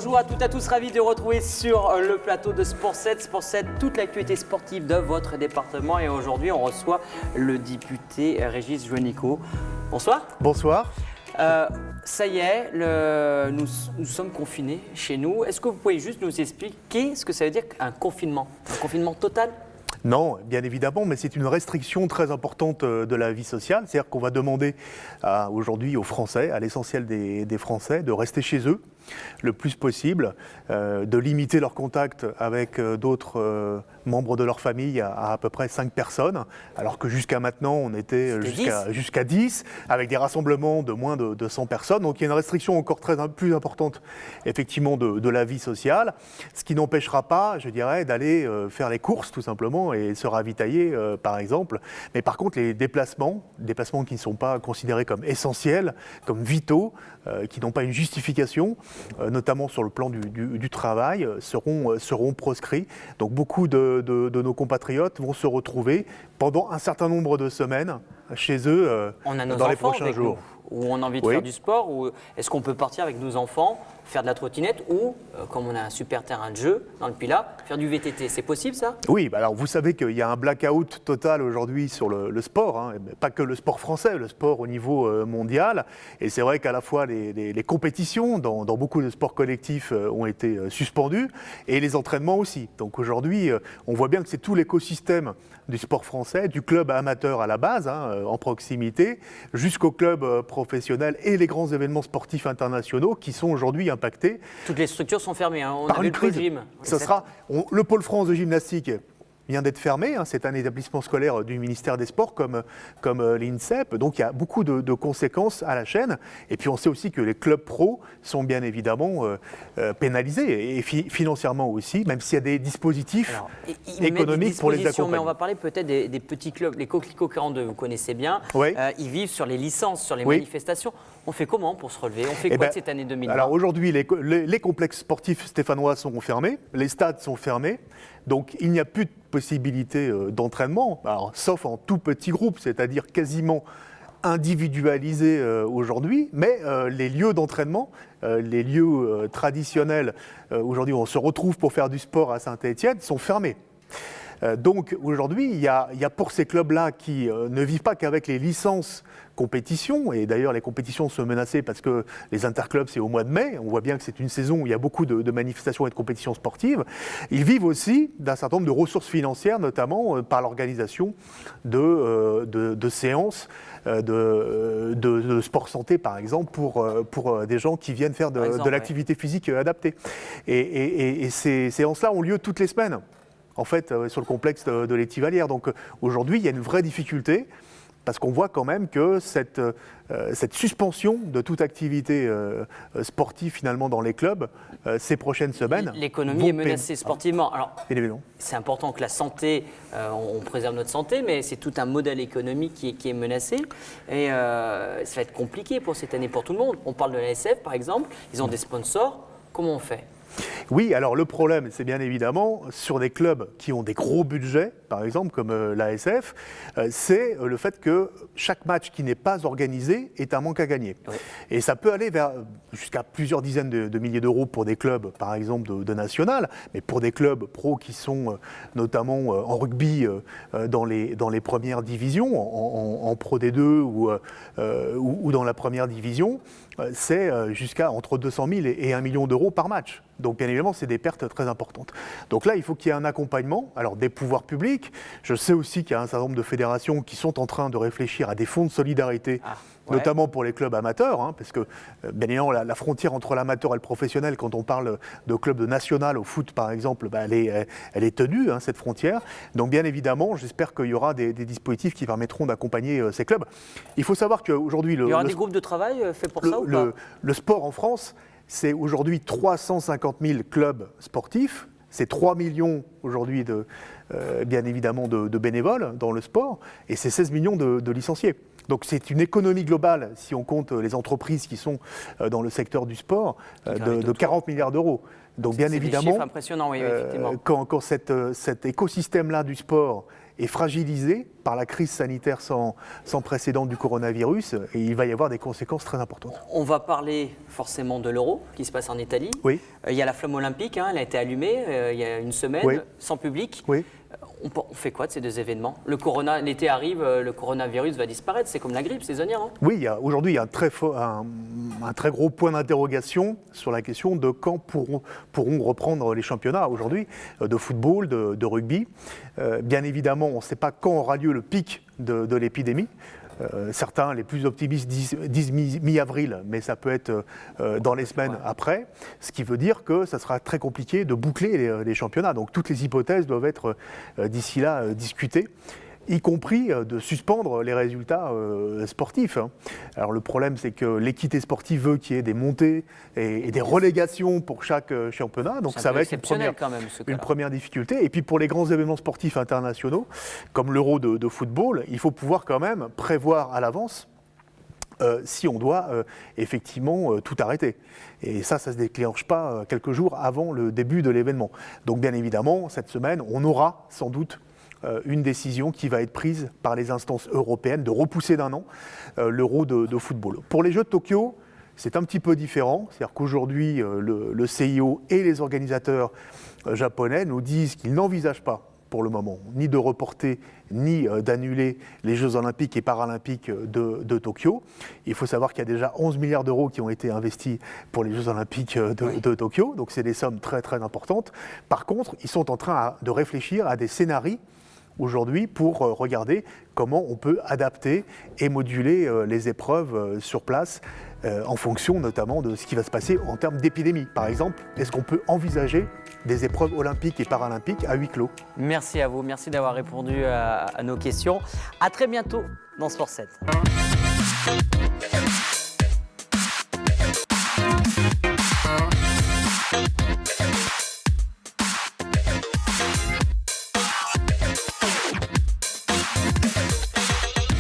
Bonjour à toutes et à tous, ravi de retrouver sur le plateau de Sport 7. Sport 7, toute l'actualité sportive de votre département. Et aujourd'hui, on reçoit le député Régis Juanico. Bonsoir. Bonsoir. Ça y est, nous sommes confinés chez nous. Est-ce que vous pouvez juste nous expliquer ce que ça veut dire un confinement total ? Non, bien évidemment, mais c'est une restriction très importante de la vie sociale. C'est-à-dire qu'on va demander aujourd'hui aux Français, à l'essentiel des Français, de rester chez eux le plus possible, de limiter leur contact avec d'autres membres de leur famille à peu près 5 personnes, alors que jusqu'à maintenant, on était jusqu'à 10, avec des rassemblements de moins de 100 personnes. Donc il y a une restriction encore plus importante, effectivement, de la vie sociale, ce qui n'empêchera pas, je dirais, d'aller faire les courses, tout simplement, et se ravitailler, par exemple. Mais par contre, les déplacements qui ne sont pas considérés comme essentiels, comme vitaux, qui n'ont pas une justification, notamment sur le plan du travail, seront proscrits. Donc beaucoup de nos compatriotes vont se retrouver pendant un certain nombre de semaines chez eux dans les prochains jours. Où on a envie de faire du sport, ou est-ce qu'on peut partir avec nos enfants, faire de la trottinette ou, comme on a un super terrain de jeu dans le Pilat, faire du VTT. C'est possible ça ? Oui, alors vous savez qu'il y a un blackout total aujourd'hui sur le sport, hein, pas que le sport français, le sport au niveau mondial. Et c'est vrai qu'à la fois les compétitions dans beaucoup de sports collectifs ont été suspendues et les entraînements aussi. Donc aujourd'hui, on voit bien que c'est tout l'écosystème du sport français, du club amateur à la base, en proximité, jusqu'au club professionnel et les grands événements sportifs internationaux qui sont aujourd'hui impactés. Toutes les structures sont fermées, on par a vu une le crise. gym. Le pôle France de gymnastique vient d'être fermé, c'est un établissement scolaire du ministère des Sports comme l'INSEP, donc il y a beaucoup de conséquences à la chaîne. Et puis on sait aussi que les clubs pro sont bien évidemment pénalisés, et financièrement aussi, même s'il y a des dispositifs économiques pour les accompagner. Mais on va parler peut-être des petits clubs, les Coquelicot 42, vous connaissez bien, ils vivent sur les licences, sur les manifestations. On fait comment pour se relever ? On fait quoi de cette année 2020 ? Alors aujourd'hui, les complexes sportifs stéphanois sont fermés, les stades sont fermés, donc il n'y a plus de possibilité d'entraînement, sauf en tout petit groupe, c'est-à-dire quasiment individualisé aujourd'hui, mais les lieux d'entraînement, les lieux traditionnels aujourd'hui où on se retrouve pour faire du sport à Saint-Étienne sont fermés. Donc aujourd'hui, il y a pour ces clubs-là qui ne vivent pas qu'avec les licences compétitions, et d'ailleurs les compétitions sont menacées parce que les interclubs c'est au mois de mai, on voit bien que c'est une saison où il y a beaucoup de manifestations et de compétitions sportives, ils vivent aussi d'un certain nombre de ressources financières, notamment par l'organisation de séances de sport santé par exemple pour des gens qui viennent faire de l'activité physique adaptée. Et ces séances-là ont lieu toutes les semaines, en fait, sur le complexe de l'Étivalière. Donc aujourd'hui, il y a une vraie difficulté, parce qu'on voit quand même que cette suspension de toute activité sportive finalement dans les clubs ces prochaines semaines. L'économie est menacée sportivement. Alors, évidemment. C'est important que la santé, on préserve notre santé, mais c'est tout un modèle économique qui est menacé. Et ça va être compliqué pour cette année pour tout le monde. On parle de l'ASF par exemple, ils ont des sponsors. Comment on fait ? Oui, alors le problème, c'est bien évidemment sur des clubs qui ont des gros budgets, par exemple comme l'ASF, c'est le fait que chaque match qui n'est pas organisé est un manque à gagner. Oui. Et ça peut aller jusqu'à plusieurs dizaines de milliers d'euros pour des clubs, par exemple de national, mais pour des clubs pro qui sont notamment en rugby dans les premières divisions, en Pro D2 ou dans la première division, c'est jusqu'à entre 200 000 et 1 million d'euros par match. Donc bien évidemment, c'est des pertes très importantes. Donc là, il faut qu'il y ait un accompagnement des pouvoirs publics. Je sais aussi qu'il y a un certain nombre de fédérations qui sont en train de réfléchir à des fonds de solidarité, notamment pour les clubs amateurs, parce que bien évidemment, la frontière entre l'amateur et le professionnel, quand on parle de clubs de national au foot par exemple, elle est tenue, cette frontière. Donc bien évidemment, j'espère qu'il y aura des dispositifs qui permettront d'accompagner ces clubs. Il faut savoir qu'aujourd'hui... Il y aura des groupes de travail faits pour ça ou pas ? Le sport en France, c'est aujourd'hui 350 000 clubs sportifs, c'est 3 millions aujourd'hui bien évidemment de bénévoles dans le sport, et c'est 16 millions de licenciés. Donc c'est une économie globale, si on compte les entreprises qui sont dans le secteur du sport, de 40 milliards d'euros. Donc bien évidemment, des chiffres impressionnants, oui, effectivement. Quand cet écosystème-là du sport est fragilisé par la crise sanitaire sans précédent du coronavirus et il va y avoir des conséquences très importantes. On va parler forcément de l'Euro qui se passe en Italie. Oui. Il y a la flamme olympique, elle a été allumée il y a une semaine, Oui. sans public. Oui. On fait quoi de ces deux événements? L'été arrive, le coronavirus va disparaître, c'est comme la grippe saisonnière. Hein. Oui, aujourd'hui, il y a un très gros point d'interrogation sur la question de quand pourront reprendre les championnats aujourd'hui de football, de rugby. Bien évidemment, on ne sait pas quand aura lieu le pic de l'épidémie. Certains, les plus optimistes, disent mi-avril, mais ça peut être dans les semaines après, ce qui veut dire que ça sera très compliqué de boucler les championnats. Donc toutes les hypothèses doivent être d'ici là discutées, y compris de suspendre les résultats sportifs. Alors le problème, c'est que l'équité sportive veut qu'il y ait des montées et des relégations pour chaque championnat, donc ça va être une première difficulté. Et puis pour les grands événements sportifs internationaux, comme l'Euro de football, il faut pouvoir quand même prévoir à l'avance si on doit effectivement tout arrêter. Et ça ne se déclenche pas quelques jours avant le début de l'événement. Donc bien évidemment, cette semaine, on aura sans doute une décision qui va être prise par les instances européennes de repousser d'un an l'Euro de football. Pour les Jeux de Tokyo, c'est un petit peu différent. C'est-à-dire qu'aujourd'hui, le CIO et les organisateurs japonais nous disent qu'ils n'envisagent pas pour le moment, ni de reporter, ni d'annuler les Jeux olympiques et paralympiques de Tokyo. Il faut savoir qu'il y a déjà 11 milliards d'euros qui ont été investis pour les Jeux olympiques de Tokyo, donc c'est des sommes très très importantes. Par contre, ils sont en train de réfléchir à des scénarios aujourd'hui pour regarder comment on peut adapter et moduler les épreuves sur place en fonction notamment de ce qui va se passer en termes d'épidémie. Par exemple, est-ce qu'on peut envisager des épreuves olympiques et paralympiques à huis clos? Merci à vous, merci d'avoir répondu à nos questions. À très bientôt dans Sport 7.